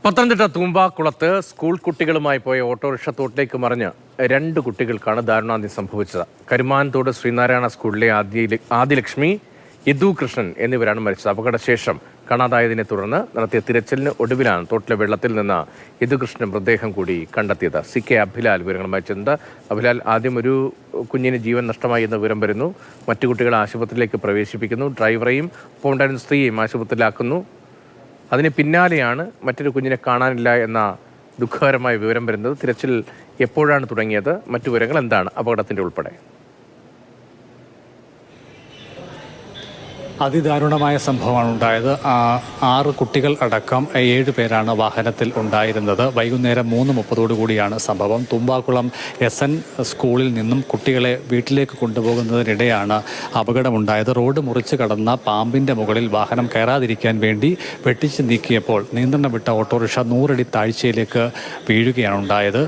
Pathanamthitta തൂമ്പാക്കുളത്ത് school കുട്ടികളുമായി പോയ autorickshaw തോട്ടിലേക്ക് മറിഞ്ഞ് 2 കുട്ടികൾക്കാണ് ദാരുണാന്ത്യം സംഭവിച്ചത്. കരുമാനത്തോട് ശ്രീനാരായണ സ്കൂളിലെ ആദിലക്ഷ്മി, യദു കൃഷ്ണൻ എന്നിവരാണ് മരിച്ചത്. അപകടശേഷം കാണാതായതിനെ തുടർന്ന് നടത്തിയ തിരച്ചിലിന് ഒടുവിലാണ് തോട്ടിലെ വെള്ളത്തിൽ നിന്ന് യദുകൃഷ്ണൻ മൃതദേഹം കൂടി കണ്ടെത്തിയത്. CK അഭിലാൽ വിവരങ്ങളുമായി ചെന്നത്. അഭിലാൽ, ആദ്യം ഒരു കുഞ്ഞിന് ജീവൻ നഷ്ടമായി എന്ന വിവരം വരുന്നു. മറ്റു കുട്ടികളെ ആശുപത്രിയിലേക്ക് പ്രവേശിപ്പിക്കുന്നു. ഡ്രൈവറെയും ഒപ്പം ഉണ്ടായിരുന്ന സ്ത്രീയെയും ആശുപത്രിയിലാക്കുന്നു. അതിന് പിന്നാലെയാണ് മറ്റൊരു കുഞ്ഞിനെ കാണാനില്ല എന്ന ദുഃഖകരമായ വിവരം വരുന്നത്. തിരച്ചിൽ എപ്പോഴാണ് തുടങ്ങിയത്? മറ്റു വിവരങ്ങൾ എന്താണ്? അപകടത്തിൻ്റെ ഉൾപ്പെടെ അതിദാരുണമായ സംഭവമാണ് ഉണ്ടായത്. 6 കുട്ടികൾ അടക്കം 7 പേരാണ് വാഹനത്തിൽ ഉണ്ടായിരുന്നത്. വൈകുന്നേരം 3:30 കൂടിയാണ് സംഭവം. തുമ്പാക്കുളം SN സ്കൂളിൽ നിന്നും കുട്ടികളെ വീട്ടിലേക്ക് കൊണ്ടുപോകുന്നതിനിടെയാണ് അപകടമുണ്ടായത്. റോഡ് മുറിച്ച് കടന്ന പാമ്പിൻ്റെ മുകളിൽ വാഹനം കയറാതിരിക്കാൻ വേണ്ടി വെട്ടിച്ച് നീക്കിയപ്പോൾ നിയന്ത്രണം വിട്ട ഓട്ടോറിക്ഷ 100 അടി താഴ്ചയിലേക്ക് വീഴുകയാണ് ഉണ്ടായത്.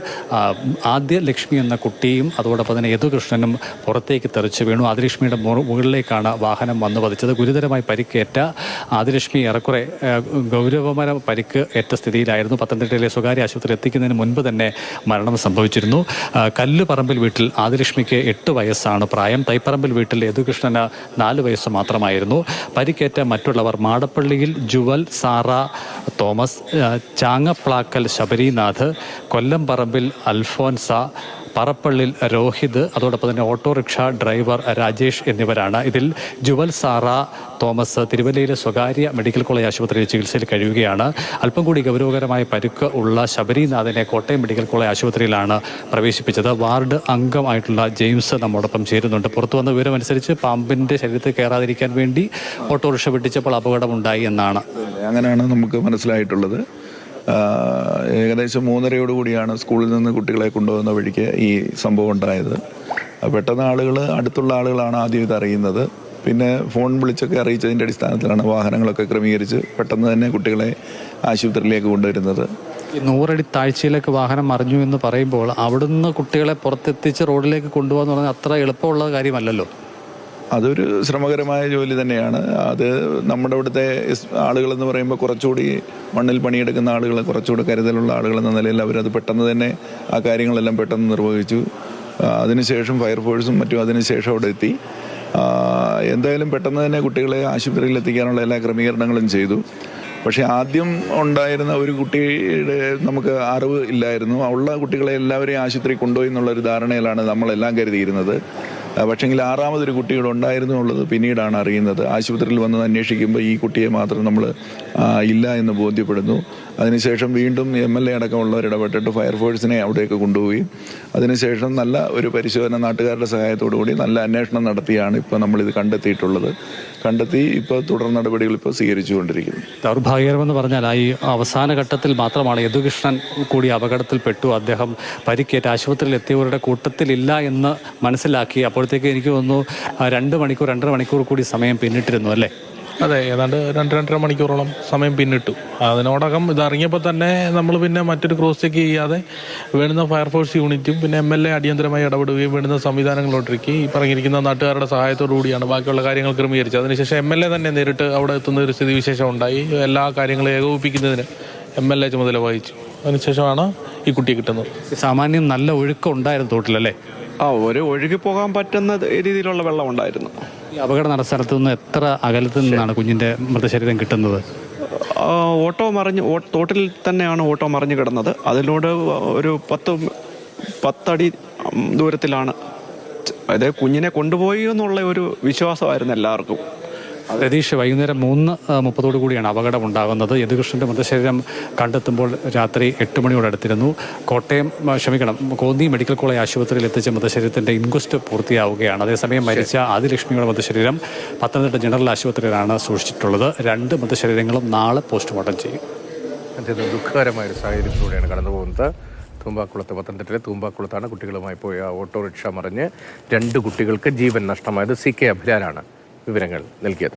ആദ്യ ലക്ഷ്മി എന്ന കുട്ടിയും അതോടൊപ്പം തന്നെ യദുകൃഷ്ണനും പുറത്തേക്ക് തെറിച്ച് വീണു. ആദിലക്ഷ്മിയുടെ മുകളിലേക്കാണ് വാഹനം വന്നു പതിച്ചത്. ഗുരുതരമായി പരിക്കേറ്റ ആദിലക്ഷ്മി ഏറെക്കുറെ ഗൗരവമായ പരിക്ക് ഏറ്റ സ്ഥിതിയിലായിരുന്നു. പത്തനംതിട്ടയിലെ സ്വകാര്യ ആശുപത്രിയിൽ എത്തിക്കുന്നതിന് മുൻപ് തന്നെ മരണം സംഭവിച്ചിരുന്നു. കല്ലുപറമ്പിൽ വീട്ടിൽ ആദിലക്ഷ്മിക്ക് 8 വയസ്സാണ് പ്രായം. തൈപ്പറമ്പിൽ വീട്ടിൽ യദുകൃഷ്ണന് 4 വയസ്സ് മാത്രമായിരുന്നു. പരിക്കേറ്റ മറ്റുള്ളവർ മാടപ്പള്ളിയിൽ ജുവൽ സാറ തോമസ്, ചാങ്ങപ്ലാക്കൽ ശബരിനാഥ്, കൊല്ലം പറമ്പിൽ അൽഫോൻസ, പറപ്പള്ളിൽ രോഹിത്, അതോടൊപ്പം തന്നെ ഓട്ടോറിക്ഷ ഡ്രൈവർ രാജേഷ് എന്നിവരാണ്. ഇതിൽ ജുവൽ സാറ തോമസ് തിരുവല്ലയിലെ സ്വകാര്യ മെഡിക്കൽ കോളേജ് ആശുപത്രിയിൽ ചികിത്സയിൽ കഴിയുകയാണ്. അല്പം കൂടി ഗൗരവകരമായ പരിക്ക് ഉള്ള ശബരിനാഥിനെ കോട്ടയം മെഡിക്കൽ കോളേജ് ആശുപത്രിയിലാണ് പ്രവേശിപ്പിച്ചത്. വാർഡ് അംഗമായിട്ടുള്ള ജെയിംസ് നമ്മോടൊപ്പം ചേരുന്നുണ്ട്. പുറത്തു വന്ന വിവരമനുസരിച്ച് പാമ്പിൻ്റെ ശരീരത്തിൽ കയറാതിരിക്കാൻ വേണ്ടി ഓട്ടോറിക്ഷ വെട്ടിച്ചപ്പോൾ അപകടമുണ്ടായി എന്നാണ്. അങ്ങനെയാണ് നമുക്ക് മനസ്സിലായിട്ടുള്ളത്. ഏകദേശം 3:30 കൂടിയാണ് സ്കൂളിൽ നിന്ന് കുട്ടികളെ കൊണ്ടുപോകുന്ന വഴിക്ക് ഈ സംഭവം ഉണ്ടായത്. പെട്ടെന്ന് അടുത്തുള്ള ആളുകളാണ് ആദ്യം ഇത് അറിയുന്നത്. പിന്നെ ഫോൺ വിളിച്ചൊക്കെ അറിയിച്ചതിൻ്റെ അടിസ്ഥാനത്തിലാണ് വാഹനങ്ങളൊക്കെ ക്രമീകരിച്ച് പെട്ടെന്ന് തന്നെ കുട്ടികളെ ആശുപത്രിയിലേക്ക് കൊണ്ടുവരുന്നത്. ഈ 100 അടി താഴ്ചയിലേക്ക് വാഹനം മറിഞ്ഞു എന്ന് പറയുമ്പോൾ അവിടുന്ന് കുട്ടികളെ പുറത്തെത്തിച്ച് റോഡിലേക്ക് കൊണ്ടുപോകാന്ന് പറഞ്ഞാൽ അത്ര എളുപ്പമുള്ള കാര്യമല്ലല്ലോ. അതൊരു ശ്രമകരമായ ജോലി തന്നെയാണ്. അത് നമ്മുടെ ഇവിടുത്തെ ആളുകളെന്ന് പറയുമ്പോൾ കുറച്ചുകൂടി മണ്ണിൽ പണിയെടുക്കുന്ന ആളുകൾ, കുറച്ചുകൂടി കരുതലുള്ള ആളുകൾ എന്ന നിലയിൽ അവരത് പെട്ടെന്ന് തന്നെ ആ കാര്യങ്ങളെല്ലാം പെട്ടെന്ന് നിർവഹിച്ചു. അതിനുശേഷം ഫയർഫോഴ്സും മറ്റും അതിനുശേഷം അവിടെ എത്തി. എന്തായാലും പെട്ടെന്ന് തന്നെ കുട്ടികളെ ആശുപത്രിയിൽ എത്തിക്കാനുള്ള എല്ലാ ക്രമീകരണങ്ങളും ചെയ്തു. പക്ഷേ ആദ്യം ഉണ്ടായിരുന്ന ഒരു കുട്ടിയുടെ നമുക്ക് അറിവ് ഇല്ലായിരുന്നു. ഉള്ള കുട്ടികളെ എല്ലാവരെയും ആശുപത്രി കൊണ്ടുപോയി എന്നുള്ളൊരു ധാരണയിലാണ് നമ്മളെല്ലാം കരുതിയിരുന്നത്. പക്ഷേങ്കിൽ 6ാമതൊരു കുട്ടിയോട് ഉണ്ടായിരുന്നു എന്നുള്ളത് പിന്നീടാണ് അറിയുന്നത്. ആശുപത്രിയിൽ വന്ന് അന്വേഷിക്കുമ്പോൾ ഈ കുട്ടിയെ മാത്രം നമ്മൾ ഇല്ല എന്ന് ബോധ്യപ്പെടുന്നു. അതിനുശേഷം വീണ്ടും MLA അടക്കമുള്ളവർ ഇടപെട്ടിട്ട് ഫയർഫോഴ്സിനെ അവിടേക്ക് കൊണ്ടുപോയി അതിനുശേഷം നല്ല ഒരു പരിശോധന നാട്ടുകാരുടെ സഹായത്തോടു കൂടി നല്ല അന്വേഷണം നടത്തിയാണ് ഇപ്പോൾ നമ്മളിത് കണ്ടെത്തി ഇപ്പോൾ തുടർ നടപടികൾ ഇപ്പോൾ സ്വീകരിച്ചുകൊണ്ടിരിക്കുന്നു. ദൗർഭാഗ്യകരമെന്ന് പറഞ്ഞാൽ ഈ അവസാന ഘട്ടത്തിൽ മാത്രമാണ് യദുകൃഷ്ണൻ കൂടി അപകടത്തിൽപ്പെട്ടു. അദ്ദേഹം പരിക്കേറ്റ് ആശുപത്രിയിൽ എത്തിയവരുടെ കൂട്ടത്തിലില്ല എന്ന് മനസ്സിലാക്കി. അപ്പോഴത്തേക്ക് എനിക്ക് തോന്നുന്നു 2 മണിക്കൂർ കൂടി സമയം പിന്നിട്ടിരുന്നു അല്ലേ? അതെ, ഏതാണ്ട് 2-2.5 മണിക്കൂറോളം സമയം പിന്നിട്ടു. അതിനോടകം ഇതറിഞ്ഞപ്പോൾ തന്നെ നമ്മൾ പിന്നെ മറ്റൊരു ക്രോസ് ചെക്ക് ചെയ്യാതെ വേണ്ടുന്ന ഫയർഫോഴ്സ് യൂണിറ്റും പിന്നെ MLA അടിയന്തരമായി ഇടപെടുകയും വേണ്ടുന്ന സംവിധാനങ്ങളൊരുക്കി ഈ പറഞ്ഞിരിക്കുന്ന നാട്ടുകാരുടെ സഹായത്തോടു കൂടിയാണ് ബാക്കിയുള്ള കാര്യങ്ങൾ ക്രമീകരിച്ചത്. അതിനുശേഷം MLA തന്നെ നേരിട്ട് അവിടെ എത്തുന്ന ഒരു സ്ഥിതിവിശേഷം ഉണ്ടായി. എല്ലാ കാര്യങ്ങളും ഏകോപിപ്പിക്കുന്നതിന് MLA ചുമതല വഹിച്ചു. അതിനുശേഷമാണ് ഈ കുട്ടിയെ കിട്ടുന്നത്. സാമാന്യം നല്ല ഒഴുക്കം ഉണ്ടായിരുന്നു തോട്ടിലല്ലേ? ഒരു ഒഴുകി പോകാൻ പറ്റുന്ന രീതിയിലുള്ള വെള്ളം ഉണ്ടായിരുന്നു. ഈ അപകട നടന്ന സ്ഥലത്തു നിന്ന് എത്ര അകലത്ത് നിന്നാണ് കുഞ്ഞിൻ്റെ മൃതശരീരം കിട്ടുന്നത്? തോട്ടിൽ തന്നെയാണ് ഓട്ടോ മറിഞ്ഞു കിടന്നത്. അതിലൂടെ ഒരു 10 അടി ദൂരത്തിലാണ്. അതായത് കുഞ്ഞിനെ കൊണ്ടുപോയി എന്നുള്ള ഒരു വിശ്വാസമായിരുന്നു എല്ലാവർക്കും. രതീഷ്, വൈകുന്നേരം 3:30 കൂടിയാണ് അപകടം ഉണ്ടാകുന്നത്. യദുകൃഷ്ണൻ്റെ മൃതശരീരം കണ്ടെത്തുമ്പോൾ രാത്രി 8 മണിയോടടുത്തിരുന്നു. കോന്നി മെഡിക്കൽ കോളേജ് ആശുപത്രിയിൽ എത്തിച്ച മൃതശരീരത്തിൻ്റെ ഇൻക്വസ്റ്റ് പൂർത്തിയാവുകയാണ്. അതേസമയം മരിച്ച ആദിലക്ഷ്മിയുടെ മൃതശരീരം പത്തനംതിട്ട ജനറൽ ആശുപത്രിയിലാണ് സൂക്ഷിച്ചിട്ടുള്ളത്. 2 മൃതശരീരങ്ങളും നാളെ പോസ്റ്റ്മോർട്ടം ചെയ്യും. ദുഃഖകരമായൊരു സാഹചര്യത്തിലൂടെയാണ് കടന്നു പോകുന്നത്. പത്തനംതിട്ടയിലെ തൂമ്പാക്കുളത്താണ് കുട്ടികളുമായി പോയ ഓട്ടോറിക്ഷ മറിഞ്ഞ് 2 കുട്ടികൾക്ക് ജീവൻ നഷ്ടമായത്. CK അഭിലാലാണ് വിവരങ്ങൾ നൽകിയത്.